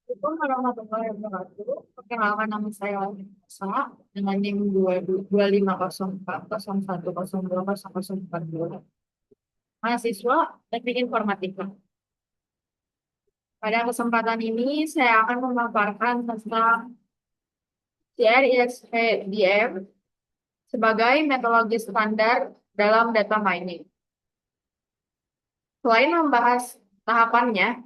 Assalamualaikum warahmatullahi wabarakatuh. Perkenalkan nama saya Sa dengan NIM 2504010102040. Mahasiswa Teknik Informatika. Pada kesempatan ini saya akan memaparkan tentang CRISP-DM sebagai metodologi standar dalam data mining. Selain membahas tahapannya,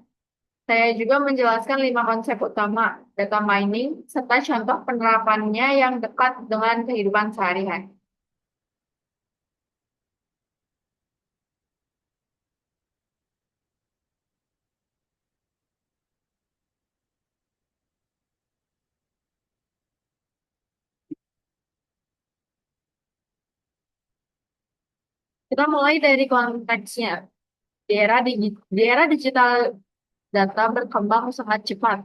saya juga menjelaskan 5 konsep utama data mining serta contoh penerapannya yang dekat dengan kehidupan sehari-hari. Kita mulai dari konteksnya. Di era digital, data berkembang sangat cepat,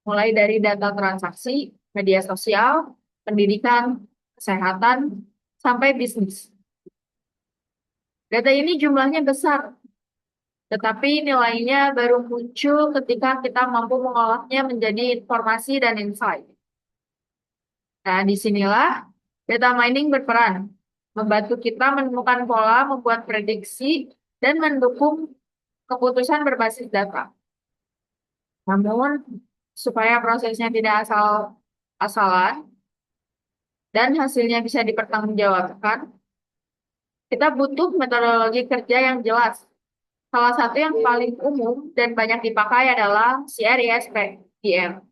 mulai dari data transaksi, media sosial, pendidikan, kesehatan, sampai bisnis. Data ini jumlahnya besar, tetapi nilainya baru muncul ketika kita mampu mengolahnya menjadi informasi dan insight. Nah, disinilah data mining berperan, membantu kita menemukan pola, membuat prediksi, dan mendukung keputusan berbasis data. Namun, supaya prosesnya tidak asal-asalan dan hasilnya bisa dipertanggungjawabkan, kita butuh metodologi kerja yang jelas. Salah satu yang paling umum dan banyak dipakai adalah CRISP-DM.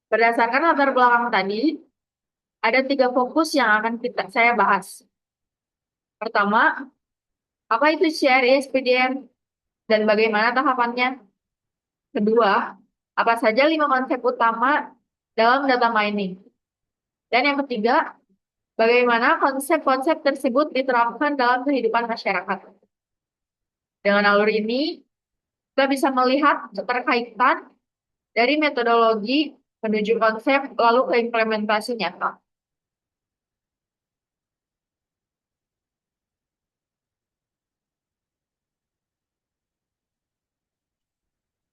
Berdasarkan latar belakang tadi, ada 3 fokus yang akan saya bahas. Pertama, apa itu CRISP-DM dan bagaimana tahapannya? Kedua, apa saja 5 konsep utama dalam data mining? Dan yang ketiga, bagaimana konsep-konsep tersebut diterapkan dalam kehidupan masyarakat. Dengan alur ini, kita bisa melihat keterkaitan dari metodologi menuju konsep lalu ke implementasi nyata.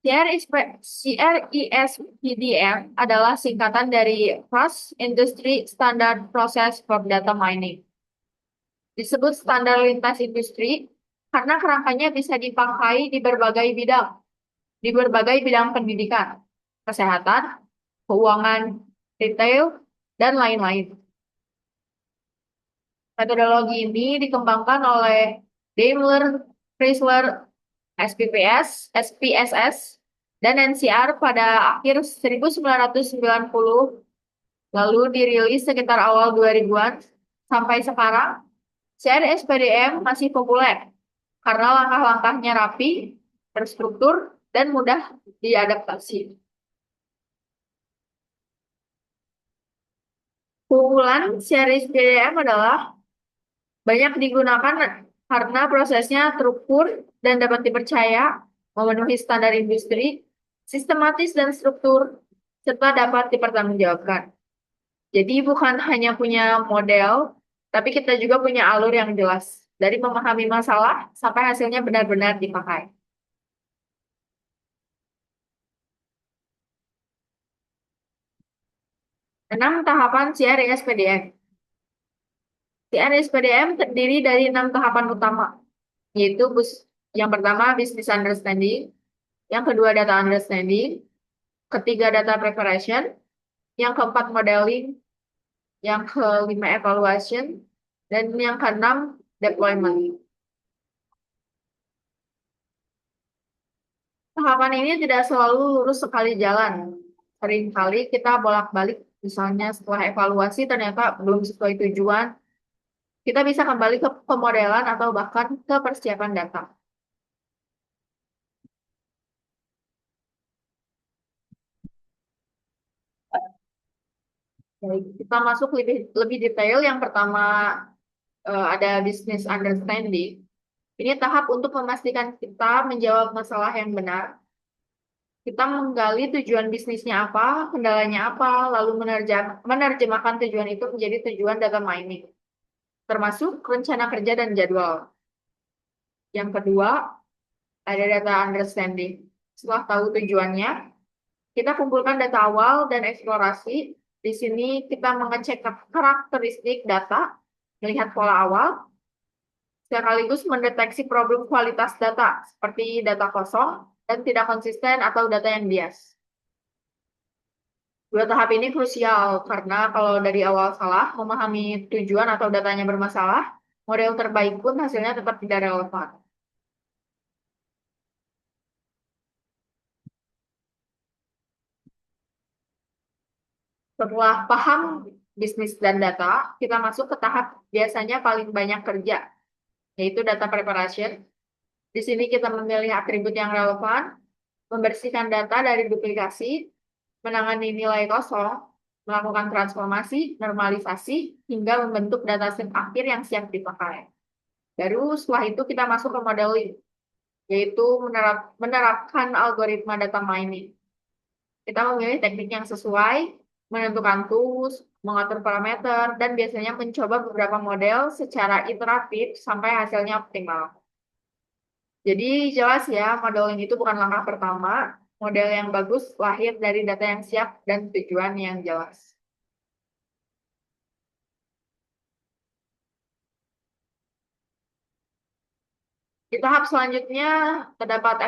CRISPDM adalah singkatan dari Cross Industry Standard Process for Data Mining. Disebut standar lintas industri karena kerangkanya bisa dipakai di berbagai bidang pendidikan, kesehatan, keuangan, retail, dan lain-lain. Metodologi ini dikembangkan oleh Daimler, Chrysler, SPSS, dan NCR pada akhir 1990, lalu dirilis sekitar awal 2000-an. Sampai sekarang, CRSPDM masih populer karena langkah-langkahnya rapi, terstruktur, dan mudah diadaptasi. Keunggulan series PDM adalah banyak digunakan karena prosesnya terukur dan dapat dipercaya, memenuhi standar industri, sistematis dan struktur, serta dapat dipertanggungjawabkan. Jadi bukan hanya punya model, tapi kita juga punya alur yang jelas, dari memahami masalah sampai hasilnya benar-benar dipakai. 6 tahapan CRISPDM. CRISPDM terdiri dari 6 tahapan utama, yaitu yang pertama business understanding, yang kedua data understanding, ketiga data preparation, yang keempat modeling, yang kelima evaluation, dan yang keenam deployment. Tahapan ini tidak selalu lurus sekali jalan. Seringkali kita bolak-balik, misalnya setelah evaluasi ternyata belum sesuai tujuan, kita bisa kembali ke pemodelan atau bahkan ke persiapan data. Baik, kita masuk lebih lebih detail. Yang pertama, ada business understanding. Ini tahap untuk memastikan kita menjawab masalah yang benar. Kita menggali tujuan bisnisnya apa, kendalanya apa, lalu menerjemahkan tujuan itu menjadi tujuan data mining. termasuk rencana kerja dan jadwal. Yang kedua, ada data understanding. Setelah tahu tujuannya, kita kumpulkan data awal dan eksplorasi. Di sini kita mengecek karakteristik data, melihat pola awal, sekaligus mendeteksi problem kualitas data, seperti data kosong dan tidak konsisten atau data yang bias. Dua tahap ini krusial karena kalau dari awal salah memahami tujuan atau datanya bermasalah, model terbaik pun hasilnya tetap tidak relevan. Setelah paham bisnis dan data, kita masuk ke tahap biasanya paling banyak kerja, yaitu data preparation. Di sini kita memilih atribut yang relevan, membersihkan data dari duplikasi, menangani nilai kosong, melakukan transformasi, normalisasi, hingga membentuk dataset akhir yang siap dipakai. Baru setelah itu kita masuk ke modeling, yaitu menerapkan algoritma data mining. Kita memilih teknik yang sesuai, menentukan tools, mengatur parameter, dan biasanya mencoba beberapa model secara iteratif sampai hasilnya optimal. Jadi jelas ya, modeling itu bukan langkah pertama. Model yang bagus lahir dari data yang siap dan tujuan yang jelas. Di tahap selanjutnya terdapat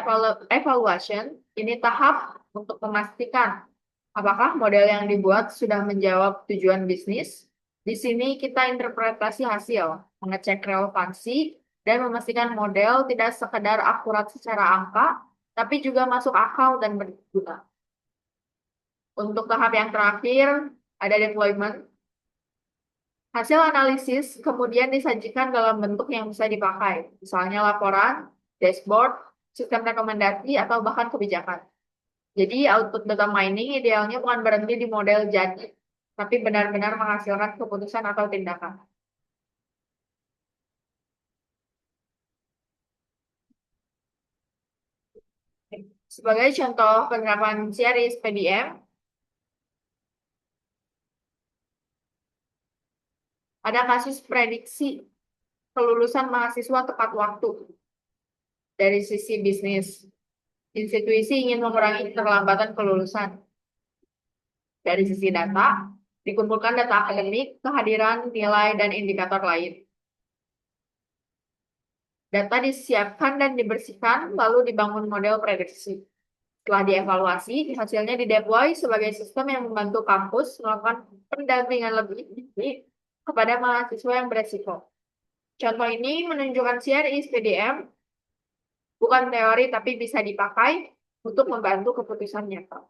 evaluation. Ini tahap untuk memastikan apakah model yang dibuat sudah menjawab tujuan bisnis. Di sini kita interpretasi hasil, mengecek relevansi, dan memastikan model tidak sekedar akurat secara angka, tapi juga masuk akal dan berguna. Untuk tahap yang terakhir, ada deployment. Hasil analisis kemudian disajikan dalam bentuk yang bisa dipakai, misalnya laporan, dashboard, sistem rekomendasi, atau bahkan kebijakan. Jadi output data mining idealnya bukan berhenti di model jadi, tapi benar-benar menghasilkan keputusan atau tindakan. Sebagai contoh penerapan series PDM, ada kasus prediksi kelulusan mahasiswa tepat waktu. Dari sisi bisnis, institusi ingin mengurangi keterlambatan kelulusan. Dari sisi data, dikumpulkan data akademik, kehadiran, nilai, dan indikator lain. Data disiapkan dan dibersihkan, lalu dibangun model prediksi. Setelah dievaluasi, hasilnya dideploy sebagai sistem yang membantu kampus melakukan pendampingan lebih tinggi kepada mahasiswa yang beresiko. Contoh ini menunjukkan series PDM bukan teori tapi bisa dipakai untuk membantu keputusan nyata.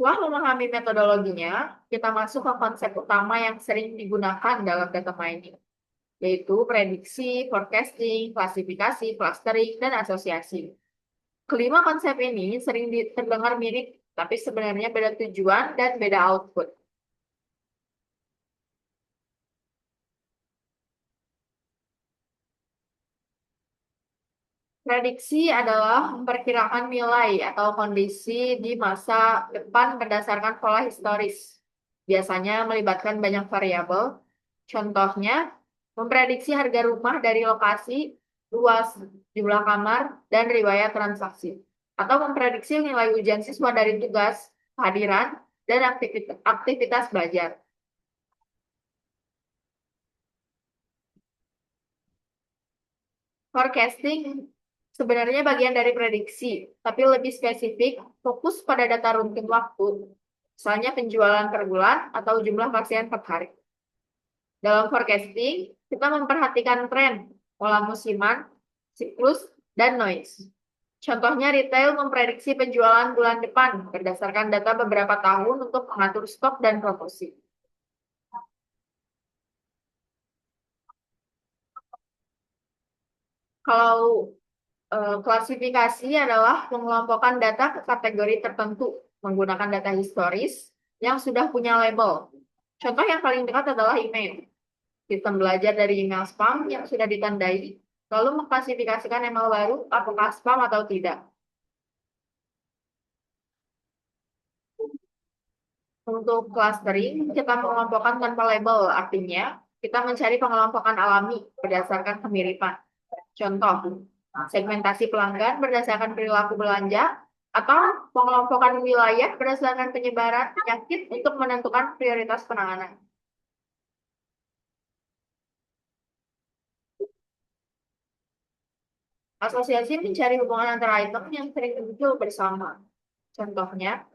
Setelah memahami metodologinya, kita masuk ke konsep utama yang sering digunakan dalam data mining, yaitu prediksi, forecasting, klasifikasi, clustering, dan asosiasi. Kelima konsep ini sering terdengar mirip, tapi sebenarnya beda tujuan dan beda output. Prediksi adalah memperkirakan nilai atau kondisi di masa depan berdasarkan pola historis. Biasanya melibatkan banyak variabel. Contohnya, memprediksi harga rumah dari lokasi, luas, jumlah kamar, dan riwayat transaksi. Atau memprediksi nilai ujian siswa dari tugas, kehadiran, dan aktivitas belajar. Forecasting sebenarnya bagian dari prediksi, tapi lebih spesifik, fokus pada data runtut waktu, misalnya penjualan per bulan atau jumlah pasien per hari. Dalam forecasting, kita memperhatikan tren, pola musiman, siklus, dan noise. Contohnya retail memprediksi penjualan bulan depan berdasarkan data beberapa tahun untuk mengatur stok dan promosi. Kalau klasifikasi adalah mengelompokkan data ke kategori tertentu menggunakan data historis yang sudah punya label. Contoh yang paling dekat adalah email. Sistem belajar dari email spam yang sudah ditandai, lalu mengklasifikasikan email baru apakah spam atau tidak. Untuk clustering, kita mengelompokkan tanpa label, artinya kita mencari pengelompokan alami berdasarkan kemiripan. Contoh, segmentasi pelanggan berdasarkan perilaku belanja, atau pengelompokan wilayah berdasarkan penyebaran penyakit untuk menentukan prioritas penanganan. Asosiasi mencari hubungan antara item yang sering muncul bersama. Contohnya,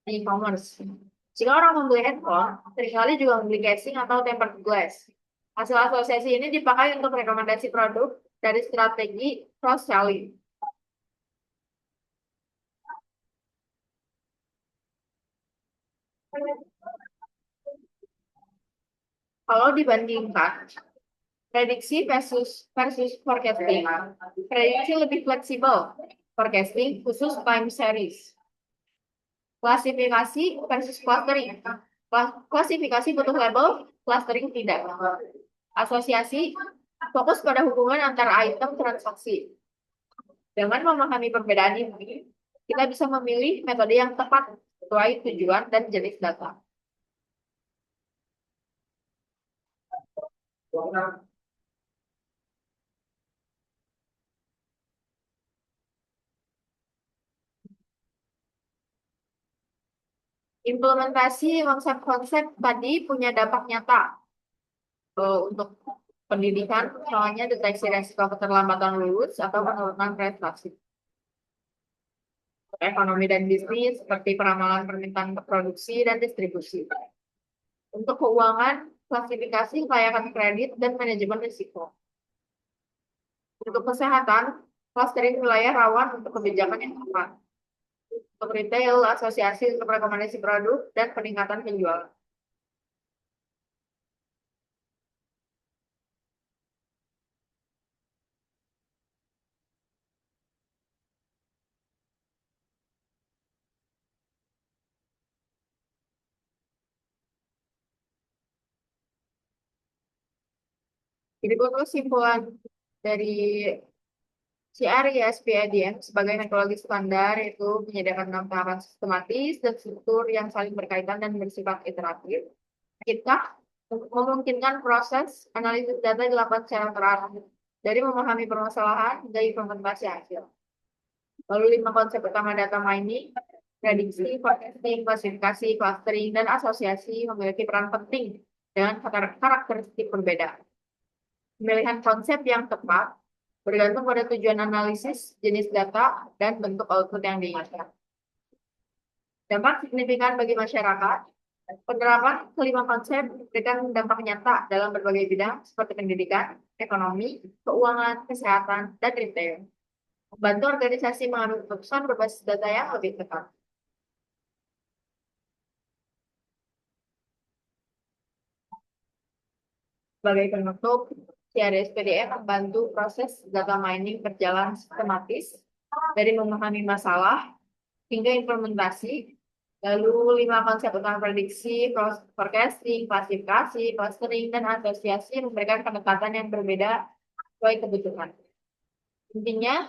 di e-commerce. Jika orang membeli handphone, seringkali juga membeli casing atau tempered glass. Hasil asosiasi ini dipakai untuk rekomendasi produk dari strategi cross-selling. Kalau dibandingkan, prediksi versus versus forecasting. Prediksi lebih fleksibel. Forecasting khusus time series. Klasifikasi versus clustering. Klasifikasi butuh label, clustering tidak. Asosiasi fokus pada hubungan antara item transaksi. Dengan memahami perbedaan ini, kita bisa memilih metode yang tepat sesuai tujuan dan jenis data. Implementasi konsep-konsep tadi punya dampak nyata untuk pendidikan, soalnya deteksi resiko keterlambatan lulus atau penurunan prestasi. Ekonomi dan bisnis seperti peramalan permintaan produksi dan distribusi. Untuk keuangan, klasifikasi kelayakan kredit dan manajemen risiko. Untuk kesehatan, clustering wilayah rawan untuk kebijakan yang tepat. Untuk retail, asosiasi untuk rekomendasi produk dan peningkatan penjualan. Jadi untuk kesimpulan dari CRISPIDM sebagai metodologi standar itu menyediakan 6 tahapan sistematis dan struktur yang saling berkaitan dan bersifat iteratif. Kita memungkinkan proses analisis data dilakukan secara terarah dari memahami permasalahan hingga implementasi hasil. Lalu 5 konsep utama data mining, prediksi, forecasting, klasifikasi, clustering, dan asosiasi memiliki peran penting dengan karakteristik berbeda. Pemilihan konsep yang tepat bergantung pada tujuan analisis, jenis data, dan bentuk output yang diinginkan. Dampak signifikan bagi masyarakat. Penerapan ke 5 konsep memberikan dampak nyata dalam berbagai bidang seperti pendidikan, ekonomi, keuangan, kesehatan, dan retail. Membantu organisasi mengambil keputusan berbasis data yang lebih tepat. Sebagai penutup, CRS PDM membantu proses data mining berjalan sistematis dari memahami masalah hingga implementasi. Lalu 5 konsep utama prediksi, forecasting, klasifikasi, clustering, dan asosiasi memberikan pendekatan yang berbeda sesuai kebutuhan. Intinya,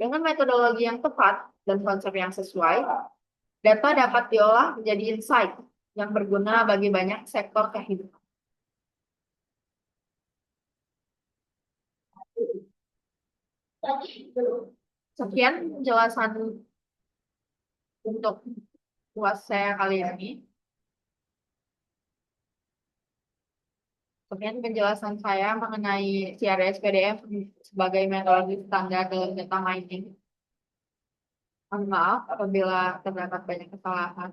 dengan metodologi yang tepat dan konsep yang sesuai, data dapat diolah menjadi insight yang berguna bagi banyak sektor kehidupan. Sekian penjelasan untuk kelas saya kali ini. Sekian penjelasan saya mengenai CRS PDF sebagai metode standar dalam data mining. Mohon maaf apabila terdapat banyak kesalahan.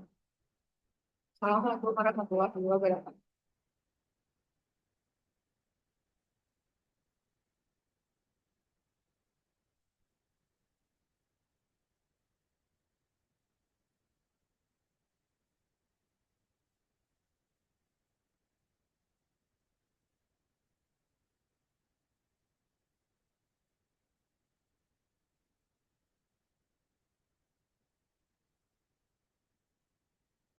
Assalamualaikum warahmatullahi wabarakatuh.